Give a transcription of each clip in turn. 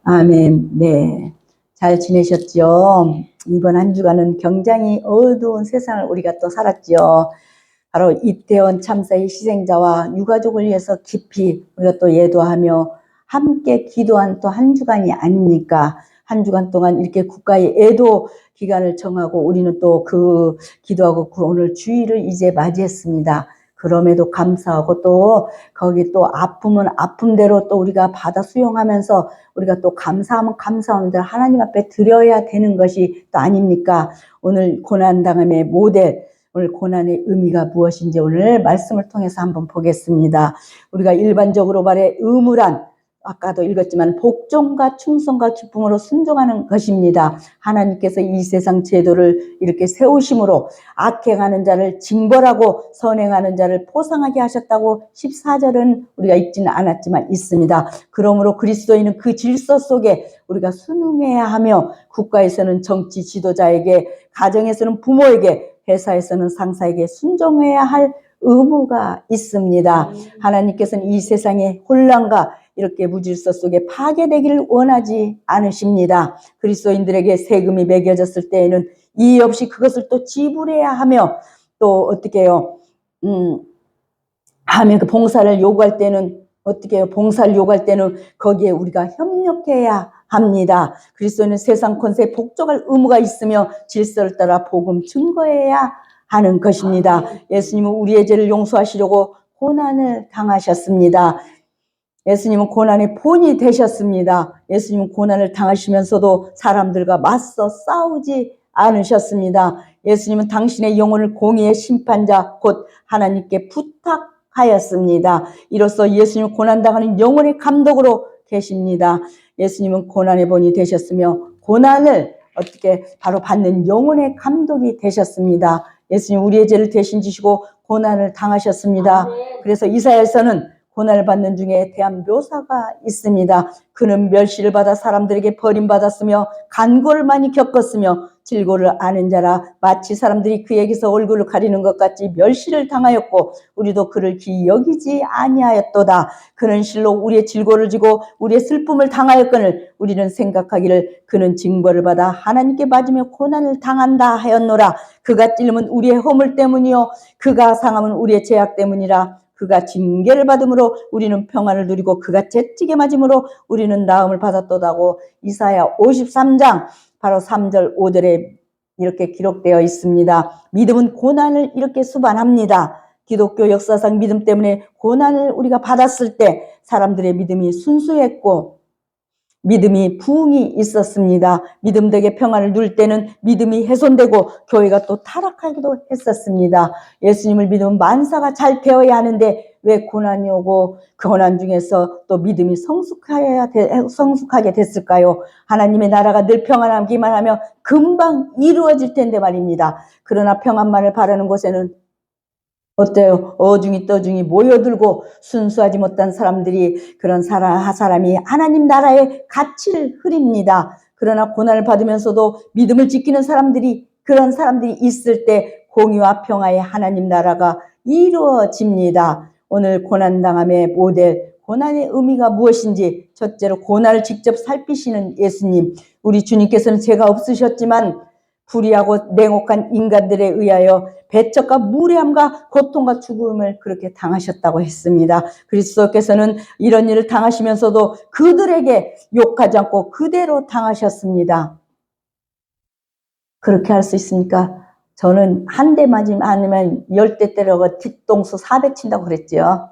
아멘. 네. 잘 지내셨죠? 이번 한 주간은 굉장히 어두운 세상을 우리가 또 살았죠. 바로 이태원 참사의 희생자와 유가족을 위해서 깊이 우리가 또 예도하며 함께 기도한 또 한 주간이 아닙니까? 한 주간 동안 이렇게 국가의 애도 기간을 정하고 우리는 또 그 기도하고 그 오늘 주일을 이제 맞이했습니다. 그럼에도 감사하고 또 거기 또 아픔은 아픔대로 또 우리가 받아 수용하면서 우리가 또 감사하면 감사하는 대로 하나님 앞에 드려야 되는 것이 또 아닙니까? 오늘 고난당함의 모델, 오늘 고난의 의미가 무엇인지 오늘 말씀을 통해서 한번 보겠습니다. 우리가 일반적으로 말해 의무란 아까도 읽었지만 복종과 충성과 기쁨으로 순종하는 것입니다. 하나님께서 이 세상 제도를 이렇게 세우심으로 악행하는 자를 징벌하고 선행하는 자를 포상하게 하셨다고 14절은 우리가 읽지는 않았지만 있습니다. 그러므로 그리스도인은 그 질서 속에 우리가 순응해야 하며 국가에서는 정치 지도자에게, 가정에서는 부모에게, 회사에서는 상사에게 순종해야 할 의무가 있습니다. 하나님께서는 이 세상의 혼란과 이렇게 무질서 속에 파괴되기를 원하지 않으십니다. 그리스도인들에게 세금이 매겨졌을 때에는 이의 없이 그것을 또 지불해야 하며 또 어떻게 해요? 하면 그 봉사를 요구할 때는 어떻게 해요? 봉사를 요구할 때는 거기에 우리가 협력해야 합니다. 그리스도는 세상 권세에 복종할 의무가 있으며 질서를 따라 복음 증거해야 하는 것입니다. 예수님은 우리의 죄를 용서하시려고 고난을 당하셨습니다. 예수님은 고난의 본이 되셨습니다. 예수님은 고난을 당하시면서도 사람들과 맞서 싸우지 않으셨습니다. 예수님은 당신의 영혼을 공의의 심판자 곧 하나님께 부탁하였습니다. 이로써 예수님은 고난당하는 영혼의 감독으로 계십니다. 예수님은 고난의 본이 되셨으며 고난을 어떻게 바로 받는 영혼의 감독이 되셨습니다. 예수님 우리의 죄를 대신 지시고 고난을 당하셨습니다. 그래서 이사야서는 고난을 받는 중에 대한 묘사가 있습니다. 그는 멸시를 받아 사람들에게 버림받았으며 간고를 많이 겪었으며 질고를 아는 자라 마치 사람들이 그에게서 얼굴을 가리는 것 같이 멸시를 당하였고 우리도 그를 귀히 여기지 아니하였도다. 그는 실로 우리의 질고를 지고 우리의 슬픔을 당하였거늘 우리는 생각하기를 그는 징벌을 받아 하나님께 맞으며 고난을 당한다 하였노라. 그가 찔림은 우리의 허물 때문이요 그가 상함은 우리의 죄악 때문이라. 그가 징계를 받음으로 우리는 평안을 누리고 그가 채찍에 맞음으로 우리는 나음을 받았도다고 이사야 53장 바로 3절 5절에 이렇게 기록되어 있습니다. 믿음은 고난을 이렇게 수반합니다. 기독교 역사상 믿음 때문에 고난을 우리가 받았을 때 사람들의 믿음이 순수했고 믿음이 부흥이 있었습니다. 믿음되게 평안을 누릴 때는 믿음이 훼손되고 교회가 또 타락하기도 했었습니다. 예수님을 믿으면 만사가 잘 되어야 하는데 왜 고난이 오고 그 고난 중에서 또 믿음이 성숙하게 됐을까요? 하나님의 나라가 늘 평안하기만 하면 금방 이루어질 텐데 말입니다. 그러나 평안만을 바라는 곳에는 어때요? 어중이 떠중이 모여들고 순수하지 못한 사람들이 그런 사람이 하나님 나라의 가치를 흐립니다. 그러나 고난을 받으면서도 믿음을 지키는 사람들이 그런 사람들이 있을 때 공의와 평화의 하나님 나라가 이루어집니다. 오늘 고난당함의 모델, 고난의 의미가 무엇인지 첫째로 고난을 직접 살피시는 예수님. 우리 주님께서는 죄가 없으셨지만 불의하고 냉혹한 인간들에 의하여 배척과 무례함과 고통과 죽음을 그렇게 당하셨다고 했습니다. 그리스도께서는 이런 일을 당하시면서도 그들에게 욕하지 않고 그대로 당하셨습니다. 그렇게 할 수 있습니까? 저는 한 대 맞으면 아니면 10대 때려가 뒤통수 400 친다고 그랬죠.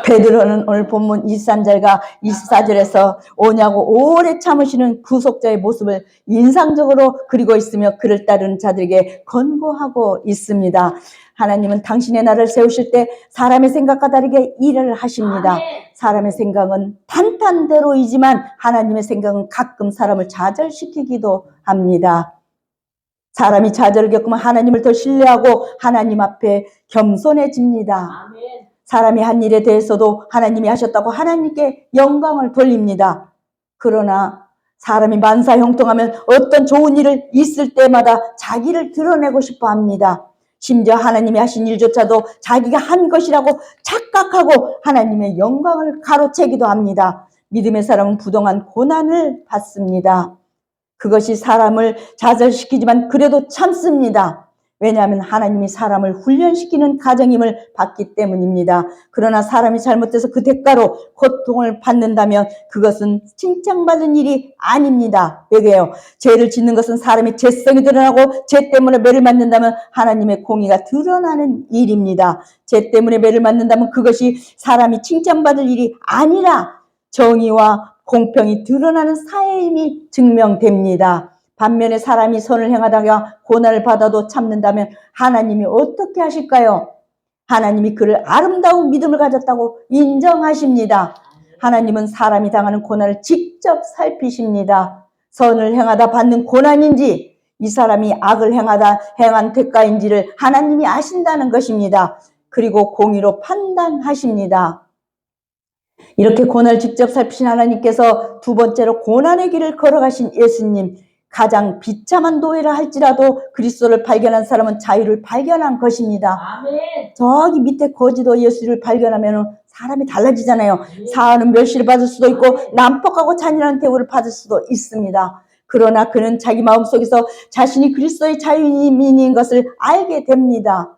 베드로는 오늘 본문 23절과 24절에서 오냐고 오래 참으시는 구속자의 모습을 인상적으로 그리고 있으며 그를 따르는 자들에게 권고하고 있습니다. 하나님은 당신의 나라를 세우실 때 사람의 생각과 다르게 일을 하십니다. 사람의 생각은 탄탄대로이지만 하나님의 생각은 가끔 사람을 좌절시키기도 합니다. 사람이 좌절을 겪으면 하나님을 더 신뢰하고 하나님 앞에 겸손해집니다. 사람이 한 일에 대해서도 하나님이 하셨다고 하나님께 영광을 돌립니다. 그러나 사람이 만사형통하면 어떤 좋은 일을 있을 때마다 자기를 드러내고 싶어 합니다. 심지어 하나님이 하신 일조차도 자기가 한 것이라고 착각하고 하나님의 영광을 가로채기도 합니다. 믿음의 사람은 부동한 고난을 받습니다. 그것이 사람을 좌절시키지만 그래도 참습니다. 왜냐하면 하나님이 사람을 훈련시키는 과정임을 봤기 때문입니다. 그러나 사람이 잘못돼서 그 대가로 고통을 받는다면 그것은 칭찬받는 일이 아닙니다. 왜요? 죄를 짓는 것은 사람의 죄성이 드러나고 죄 때문에 매를 맞는다면 하나님의 공의가 드러나는 일입니다. 죄 때문에 매를 맞는다면 그것이 사람이 칭찬받을 일이 아니라 정의와 공평이 드러나는 사회임이 증명됩니다. 반면에 사람이 선을 행하다가 고난을 받아도 참는다면 하나님이 어떻게 하실까요? 하나님이 그를 아름다운 믿음을 가졌다고 인정하십니다. 하나님은 사람이 당하는 고난을 직접 살피십니다. 선을 행하다 받는 고난인지 이 사람이 악을 행한 대가인지를 하나님이 아신다는 것입니다. 그리고 공의로 판단하십니다. 이렇게 고난을 직접 살피신 하나님께서 두 번째로 고난의 길을 걸어가신 예수님, 가장 비참한 노예라 할지라도 그리스도를 발견한 사람은 자유를 발견한 것입니다. 아멘. 저기 밑에 거지도 예수를 발견하면 사람이 달라지잖아요. 사하는 멸시를 받을 수도 있고 난폭하고 잔인한 대우를 받을 수도 있습니다. 그러나 그는 자기 마음속에서 자신이 그리스도의 자유인인 것을 알게 됩니다.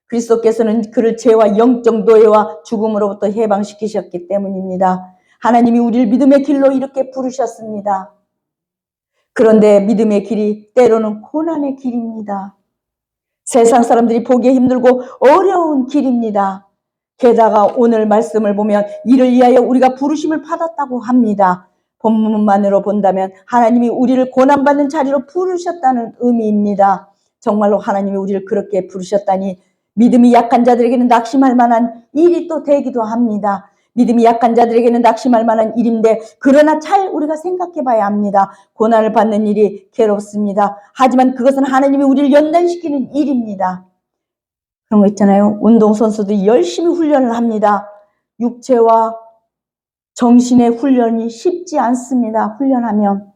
그리스도께서는 그를 죄와 영적 노예와 죽음으로부터 해방시키셨기 때문입니다. 하나님이 우리를 믿음의 길로 이렇게 부르셨습니다. 그런데 믿음의 길이 때로는 고난의 길입니다. 세상 사람들이 보기에 힘들고 어려운 길입니다. 게다가 오늘 말씀을 보면 이를 위하여 우리가 부르심을 받았다고 합니다. 본문만으로 본다면 하나님이 우리를 고난받는 자리로 부르셨다는 의미입니다. 정말로 하나님이 우리를 그렇게 부르셨다니 믿음이 약한 자들에게는 낙심할 만한 일이 또 되기도 합니다. 믿음이 약한 자들에게는 낙심할 만한 일인데 그러나 잘 우리가 생각해 봐야 합니다. 고난을 받는 일이 괴롭습니다. 하지만 그것은 하나님이 우리를 연단시키는 일입니다. 그런 거 있잖아요. 운동선수들이 열심히 훈련을 합니다. 육체와 정신의 훈련이 쉽지 않습니다. 훈련하면.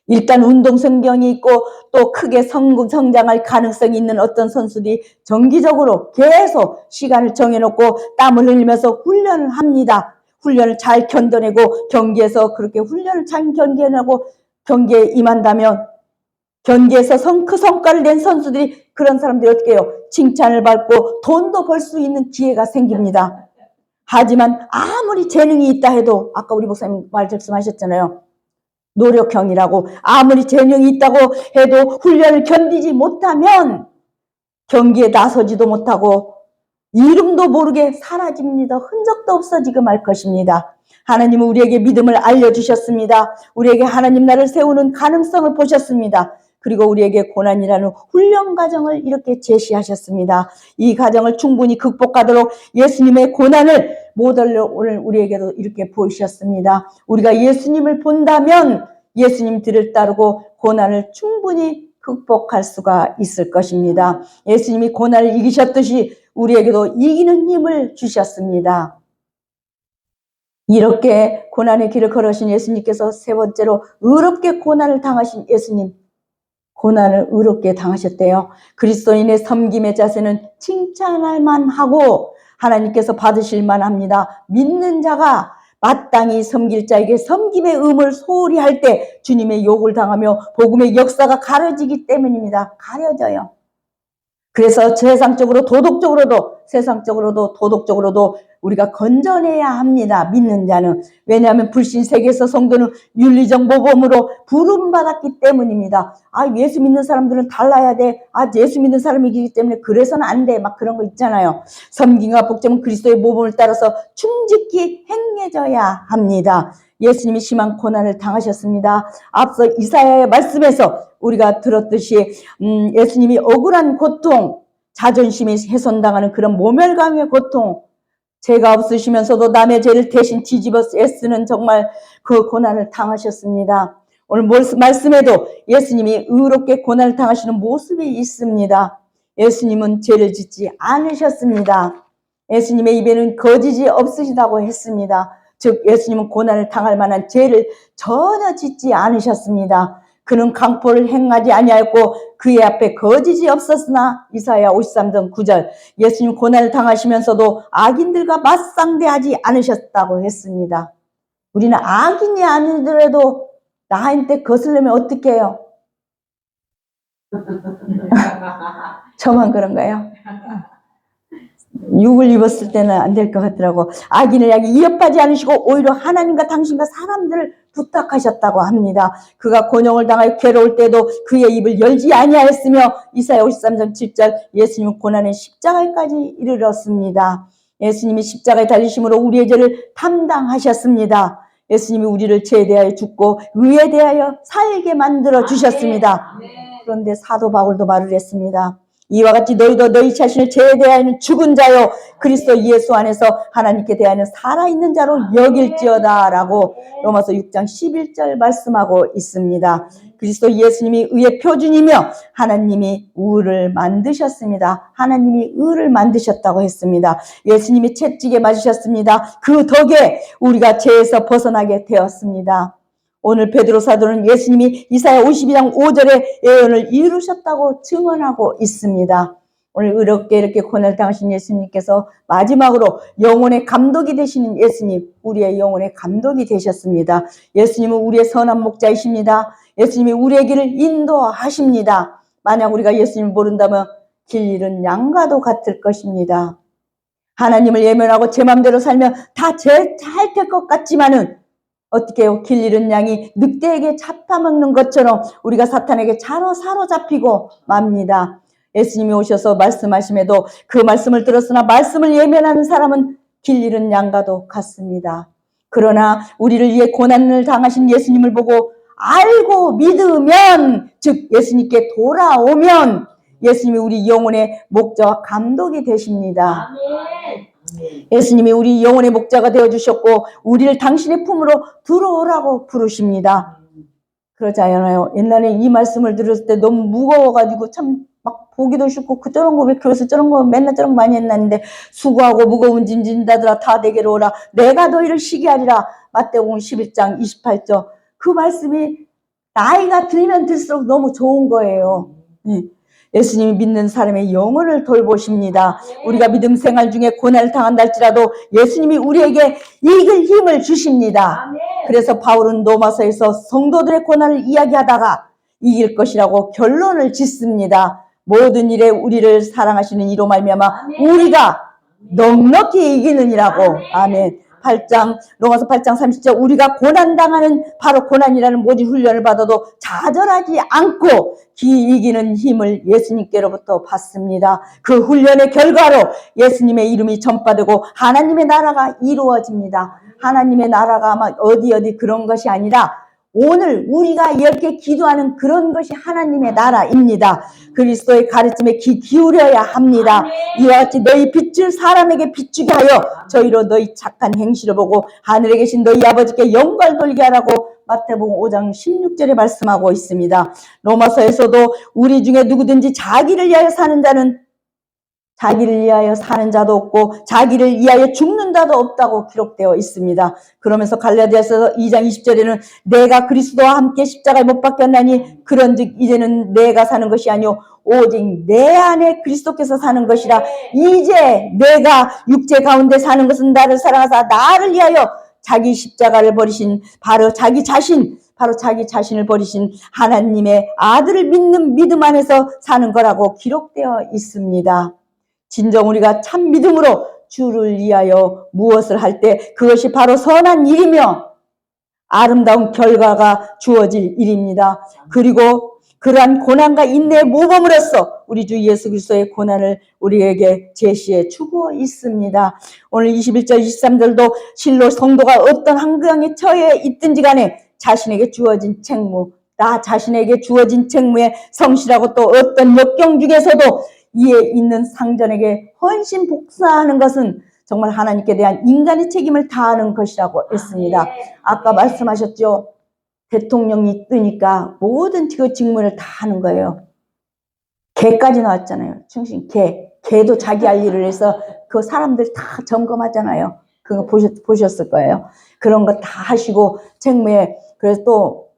일단 운동성경이 있고 또 크게 성장할 가능성이 있는 어떤 선수들이 정기적으로 계속 시간을 정해놓고 땀을 흘리면서 훈련을 합니다. 훈련을 잘 견뎌내고 경기에서 그렇게 훈련을 잘 견뎌내고 경기에 임한다면 경기에서 그 성과를 낸 선수들이 그런 사람들이 어떻게 해요? 칭찬을 받고 돈도 벌 수 있는 기회가 생깁니다. 하지만 아무리 재능이 있다 해도 아까 우리 목사님 말씀하셨잖아요. 노력형이라고 아무리 재능이 있다고 해도 훈련을 견디지 못하면 경기에 나서지도 못하고 이름도 모르게 사라집니다. 흔적도 없어지고 말 것입니다. 하나님은 우리에게 믿음을 알려주셨습니다. 우리에게 하나님 나라를 세우는 가능성을 보셨습니다. 그리고 우리에게 고난이라는 훈련 과정을 이렇게 제시하셨습니다. 이 과정을 충분히 극복하도록 예수님의 고난을 모델로 오늘 우리에게도 이렇게 보이셨습니다. 우리가 예수님을 본다면 예수님 뒤를 따르고 고난을 충분히 극복할 수가 있을 것입니다. 예수님이 고난을 이기셨듯이 우리에게도 이기는 힘을 주셨습니다. 이렇게 고난의 길을 걸으신 예수님께서 세 번째로 의롭게 고난을 당하신 예수님, 고난을 의롭게 당하셨대요. 그리스도인의 섬김의 자세는 칭찬할 만하고 하나님께서 받으실 만합니다. 믿는 자가 마땅히 섬길 자에게 섬김의 의무를 소홀히 할 때 주님의 욕을 당하며 복음의 역사가 가려지기 때문입니다. 가려져요. 그래서 세상적으로도 도덕적으로도 우리가 건져내야 합니다. 믿는 자는. 왜냐하면 불신 세계에서 성도는 윤리적 모범으로 부름받았기 때문입니다. 예수 믿는 사람들은 달라야 돼. 예수 믿는 사람이기 때문에 그래서는 안 돼. 막 그런 거 있잖아요. 섬김과 복종은 그리스도의 모범을 따라서 충직히 행해져야 합니다. 예수님이 심한 고난을 당하셨습니다. 앞서 이사야의 말씀에서 우리가 들었듯이 예수님이 억울한 고통, 자존심이 훼손당하는 그런 모멸감의 고통, 죄가 없으시면서도 남의 죄를 대신 뒤집어 애쓰는 정말 그 고난을 당하셨습니다. 오늘 말씀에도 예수님이 의롭게 고난을 당하시는 모습이 있습니다. 예수님은 죄를 짓지 않으셨습니다. 예수님의 입에는 거짓이 없으시다고 했습니다. 즉 예수님은 고난을 당할 만한 죄를 전혀 짓지 않으셨습니다. 그는 강포를 행하지 아니하였고 그의 앞에 거짓이 없었으나 이사야 53장 9절 예수님 고난을 당하시면서도 악인들과 맞상대하지 않으셨다고 했습니다. 우리는 악인이 아니더라도 나한테 거슬리면 어떻게 해요? 저만 그런가요? 육을 입었을 때는 안 될 것 같더라고. 악인을 향해 이협하지 않으시고 오히려 하나님과 당신과 사람들을 부탁하셨다고 합니다. 그가 곤욕을 당하여 괴로울 때도 그의 입을 열지 아니하였으며 이사야 53장 7절 예수님은 고난의 십자가까지 이르렀습니다. 예수님이 십자가에 달리심으로 우리의 죄를 담당하셨습니다. 예수님이 우리를 죄에 대하여 죽고 의에 대하여 살게 만들어 주셨습니다. 그런데 사도 바울도 말을 했습니다. 이와 같이 너희도 너희 자신을 죄에 대하여는 죽은 자요 그리스도 예수 안에서 하나님께 대하여는 살아있는 자로 여길지어다 라고 로마서 6장 11절 말씀하고 있습니다. 그리스도 예수님이 의의 표준이며 하나님이 의를 만드셨습니다. 하나님이 의를 만드셨다고 했습니다. 예수님이 채찍에 맞으셨습니다. 그 덕에 우리가 죄에서 벗어나게 되었습니다. 오늘 베드로 사도는 예수님이 이사야 52장 5절의 예언을 이루셨다고 증언하고 있습니다. 오늘 의롭게 이렇게 고난을 당하신 예수님께서 마지막으로 영혼의 감독이 되시는 예수님, 우리의 영혼의 감독이 되셨습니다. 예수님은 우리의 선한 목자이십니다. 예수님이 우리의 길을 인도하십니다. 만약 우리가 예수님을 모른다면 길 잃은 양과도 같을 것입니다. 하나님을 예면하고 제 맘대로 살면 다 잘 될 것 같지만은 어떻게 해요? 길 잃은 양이 늑대에게 잡아먹는 것처럼 우리가 사탄에게 사로잡히고 맙니다. 예수님이 오셔서 말씀하심에도 그 말씀을 들었으나 말씀을 예면하는 사람은 길 잃은 양과도 같습니다. 그러나 우리를 위해 고난을 당하신 예수님을 보고 알고 믿으면, 즉 예수님께 돌아오면 예수님이 우리 영혼의 목자와 감독이 되십니다. 예수님이 우리 영혼의 목자가 되어주셨고 우리를 당신의 품으로 들어오라고 부르십니다. 그러지 않아요? 옛날에 이 말씀을 들었을 때 너무 무거워가지고 참 막 보기도 싫고 저런 거 왜 교회에서 저런 거 맨날 저런 거 많이 했는데 수고하고 무거운 짐 진다더라 다 내게로 오라 내가 너희를 쉬게 하리라 마태복음 11장 28절 그 말씀이 나이가 들면 들수록 너무 좋은 거예요. 예수님이 믿는 사람의 영혼을 돌보십니다. 우리가 믿음 생활 중에 고난을 당한다 할지라도 예수님이 우리에게 이길 힘을 주십니다. 그래서 바울은 로마서에서 성도들의 고난을 이야기하다가 이길 것이라고 결론을 짓습니다. 모든 일에 우리를 사랑하시는 이로 말미암아 우리가 넉넉히 이기느니라고. 아멘. 로마서 8장 30절 우리가 고난당하는 바로 고난이라는 모든 훈련을 받아도 좌절하지 않고 이기는 힘을 예수님께로부터 받습니다. 그 훈련의 결과로 예수님의 이름이 전파되고 하나님의 나라가 이루어집니다. 하나님의 나라가 아마 어디 그런 것이 아니라 오늘 우리가 이렇게 기도하는 그런 것이 하나님의 나라입니다. 그리스도의 가르침에 귀 기울여야 합니다. 이와 같이 너희 빛을 사람에게 비추게 하여 저희로 너희 착한 행실을 보고 하늘에 계신 너희 아버지께 영광을 돌리게 하라고 마태복음 5장 16절에 말씀하고 있습니다. 로마서에서도 우리 중에 누구든지 자기를 위하여 사는 자도 없고 자기를 위하여 죽는 자도 없다고 기록되어 있습니다. 그러면서 갈라디아서 2장 20절에는 내가 그리스도와 함께 십자가에 못 박혔나니 그런즉 이제는 내가 사는 것이 아니오 오직 내 안에 그리스도께서 사는 것이라. 이제 내가 육체 가운데 사는 것은 나를 사랑하사 나를 위하여 자기 십자가를 버리신 바로 자기 자신을 버리신 하나님의 아들을 믿는 믿음 안에서 사는 거라고 기록되어 있습니다. 진정 우리가 참 믿음으로 주를 위하여 무엇을 할 때 그것이 바로 선한 일이며 아름다운 결과가 주어질 일입니다. 그리고 그러한 고난과 인내의 모범으로서 우리 주 예수 그리스도의 고난을 우리에게 제시해 주고 있습니다. 오늘 21절 23절도 실로 성도가 어떤 환경에 처해 있든지 간에 자신에게 주어진 책무, 나 자신에게 주어진 책무에 성실하고 또 어떤 역경 중에서도 이에 있는 상전에게 헌신 복사하는 것은 정말 하나님께 대한 인간의 책임을 다하는 것이라고 했습니다. 아까 말씀하셨죠. 대통령이 뜨니까 모든 그 직무를 다 하는 거예요. 개까지 나왔잖아요. 충신 개도 자기 할 일을 해서 그 사람들 다 점검하잖아요. 그거 보셨을 거예요. 그런 거 다 하시고 책무에. 그래서 또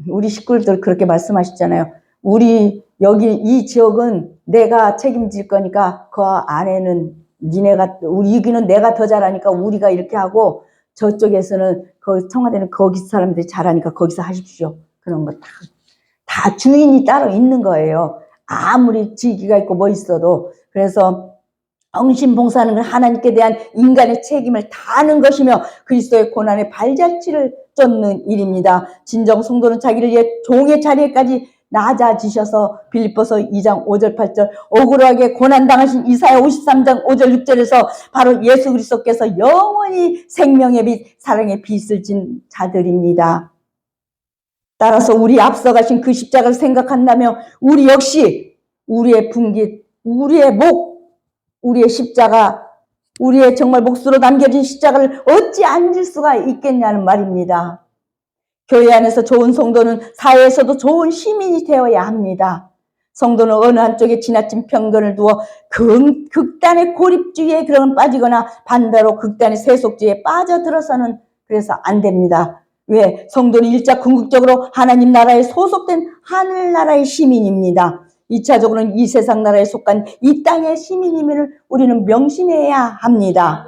우리 식구들 그렇게 말씀하셨잖아요. 우리 여기 이 지역은 내가 책임질 거니까 그 안에는 여기는 내가 더 잘하니까 우리가 이렇게 하고 저쪽에서는 그 청와대는 거기 사람들이 잘하니까 거기서 하십시오. 그런 거 다 주인이 따로 있는 거예요. 아무리 직위가 있고 뭐 있어도. 그래서 헌신봉사하는 건 하나님께 대한 인간의 책임을 다하는 것이며 그리스도의 고난의 발자취를 쫓는 일입니다. 진정 성도는 자기를 위해 종의 자리에까지 낮아지셔서 빌립보서 2장 5절 8절 억울하게 고난당하신 이사야 53장 5절 6절에서 바로 예수 그리스도께서 영원히 생명의 빛, 사랑의 빛을 진 자들입니다. 따라서 우리 앞서가신 그 십자가를 생각한다면 우리 역시 우리의 분깃, 우리의 목, 우리의 십자가, 우리의 정말 몫으로 남겨진 십자가를 어찌 안 질 수가 있겠냐는 말입니다. 교회 안에서 좋은 성도는 사회에서도 좋은 시민이 되어야 합니다. 성도는 어느 한쪽에 지나친 편견을 두어 극단의 고립주의에 그런 빠지거나 반대로 극단의 세속주의에 빠져들어서는 그래서 안 됩니다. 왜? 성도는 일자 궁극적으로 하나님 나라에 소속된 하늘나라의 시민입니다. 2차적으로는 이 세상 나라에 속한 이 땅의 시민임을 우리는 명심해야 합니다.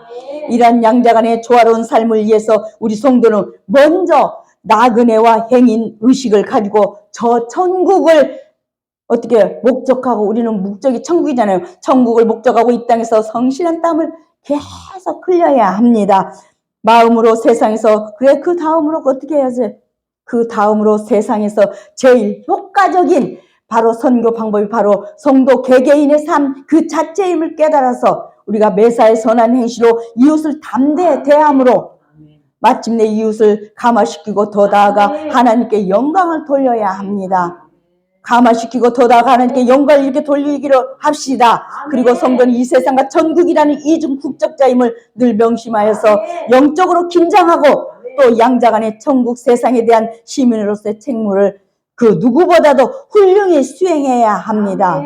이러한 양자간의 조화로운 삶을 위해서 우리 성도는 먼저 나그네와 행인 의식을 가지고 저 천국을 어떻게 목적하고 우리는 목적이 천국이잖아요. 천국을 목적하고 이 땅에서 성실한 땀을 계속 흘려야 합니다. 마음으로 세상에서 그래 그 다음으로 어떻게 해야지? 그 다음으로 세상에서 제일 효과적인 바로 선교 방법이 바로 성도 개개인의 삶 그 자체임을 깨달아서 우리가 매사에 선한 행실로 이웃을 담대히 대함으로 마침내 이웃을 감화시키고 더 나아가 하나님께 영광을 돌려야 합니다. 감화시키고 더 나아가 하나님께 영광을 이렇게 돌리기로 합시다. 그리고 성도는 이 세상과 천국이라는 이중 국적자임을 늘 명심하여서 영적으로 긴장하고 또 양자간의 천국 세상에 대한 시민으로서의 책무를 그 누구보다도 훌륭히 수행해야 합니다.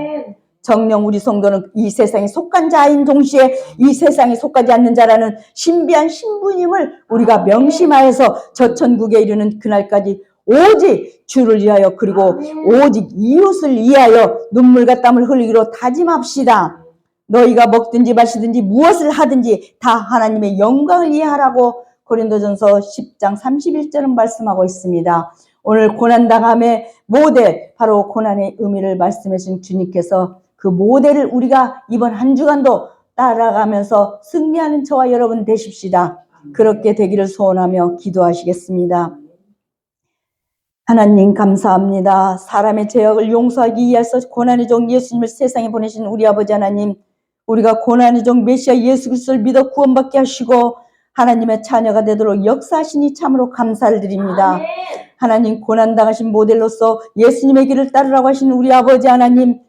정녕 우리 성도는 이 세상에 속한 자인 동시에 이 세상에 속하지 않는 자라는 신비한 신분임을 우리가 명심하여서 저 천국에 이르는 그날까지 오직 주를 위하여 그리고 오직 이웃을 위하여 눈물과 땀을 흘리기로 다짐합시다. 너희가 먹든지 마시든지 무엇을 하든지 다 하나님의 영광을 위해 하라고 고린도전서 10장 31절은 말씀하고 있습니다. 오늘 고난당함의 모델, 바로 고난의 의미를 말씀해 주신 주님께서 그 모델을 우리가 이번 한 주간도 따라가면서 승리하는 저와 여러분 되십시다. 그렇게 되기를 소원하며 기도하시겠습니다. 하나님 감사합니다. 사람의 죄악을 용서하기 위해서 고난의 종 예수님을 세상에 보내신 우리 아버지 하나님, 우리가 고난의 종 메시아 예수 그리스도를 믿어 구원받게 하시고 하나님의 자녀가 되도록 역사하시니 참으로 감사를 드립니다. 아멘. 하나님 고난당하신 모델로서 예수님의 길을 따르라고 하신 우리 아버지 하나님,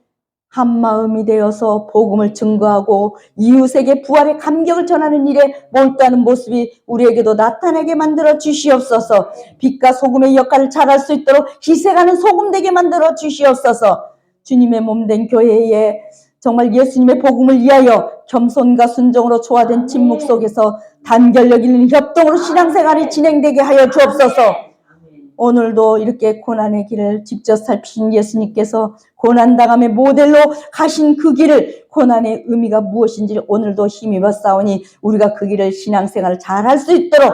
한마음이 되어서 복음을 증거하고 이웃에게 부활의 감격을 전하는 일에 몰두하는 모습이 우리에게도 나타나게 만들어 주시옵소서. 빛과 소금의 역할을 잘할 수 있도록 희생하는 소금 되게 만들어 주시옵소서. 주님의 몸된 교회에 정말 예수님의 복음을 위하여 겸손과 순종으로 조화된 침묵 속에서 단결력 있는 협동으로 신앙생활이 진행되게 하여 주옵소서. 오늘도 이렇게 고난의 길을 직접 살피신 예수님께서 고난당함의 모델로 가신 그 길을, 고난의 의미가 무엇인지 오늘도 힘입어 싸우니 우리가 그 길을 신앙생활을 잘할 수 있도록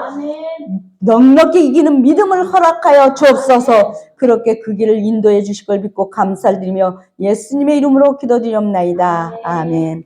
넉넉히 이기는 믿음을 허락하여 주옵소서. 그렇게 그 길을 인도해 주실 걸 믿고 감사를 드리며 예수님의 이름으로 기도드리옵나이다. 아멘.